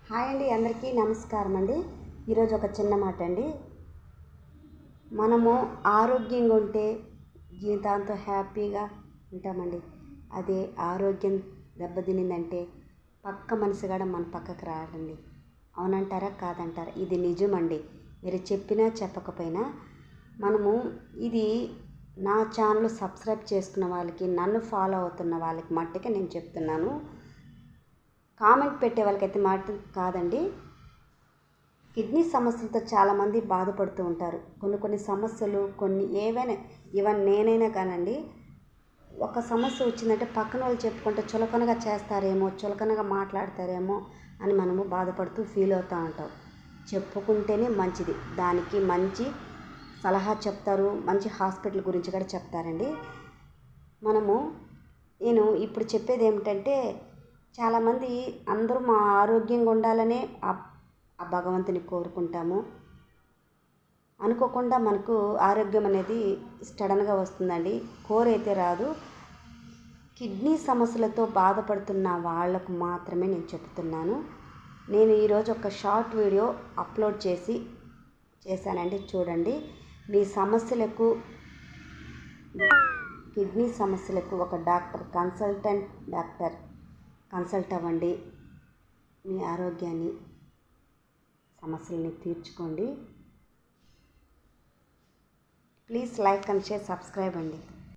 Hi అండి, అందరికీ నమస్కారం అండి. ఈరోజు ఒక చిన్న మాట అండి. మనము ఆరోగ్యంగా ఉంటే జీవితాంతం హ్యాపీగా ఉంటామండి. అదే ఆరోగ్యం దెబ్బతినిందంటే పక్క మనిషి కూడా మన పక్కకు రాడండి. అవునంటారా కాదంటారా? ఇది నిజమండి. మీరు చెప్పినా చెప్పకపోయినా మనము ఇది నా ఛానల్ సబ్స్క్రైబ్ చేసుకున్న వాళ్ళకి, నన్ను ఫాలో అవుతున్న వాళ్ళకి మట్టుకే నేను చెప్తున్నాను. కామెంట్ పెట్టే వాళ్ళకైతే మాట కాదండి. కిడ్నీ సమస్యలతో చాలామంది బాధపడుతూ ఉంటారు. కొన్ని సమస్యలు ఈవెన్ నేనైనా కానండి, ఒక సమస్య వచ్చిందంటే పక్కన వాళ్ళు చెప్పుకుంటే చులకనగా చేస్తారేమో, చులకనగా మాట్లాడతారేమో అని మనము బాధపడుతూ ఫీల్ అవుతూ ఉంటాం. చెప్పుకుంటేనే మంచిది. దానికి మంచి సలహా చెప్తారు, మంచి హాస్పిటల్ గురించి కూడా చెప్తారండి. నేను ఇప్పుడు చెప్పేది ఏమిటంటే, చాలామంది అందరూ మా ఆరోగ్యంగా ఉండాలనే ఆ భగవంతుని కోరుకుంటాము. అనుకోకుండా మనకు ఆరోగ్యం అనేది సడన్గా వస్తుందండి. కోరైతే రాదు. కిడ్నీ సమస్యలతో బాధపడుతున్న వాళ్ళకు మాత్రమే నేను చెప్తున్నాను. నేను ఈరోజు ఒక షార్ట్ వీడియో అప్లోడ్ చేశానండి, చూడండి. మీ సమస్యలకు, కిడ్నీ సమస్యలకు ఒక డాక్టర్ కన్సల్ట్ అవ్వండి. మీ ఆరోగ్యాన్ని, సమస్యల్ని తీర్చుకోండి. Please like and share, subscribe అండి.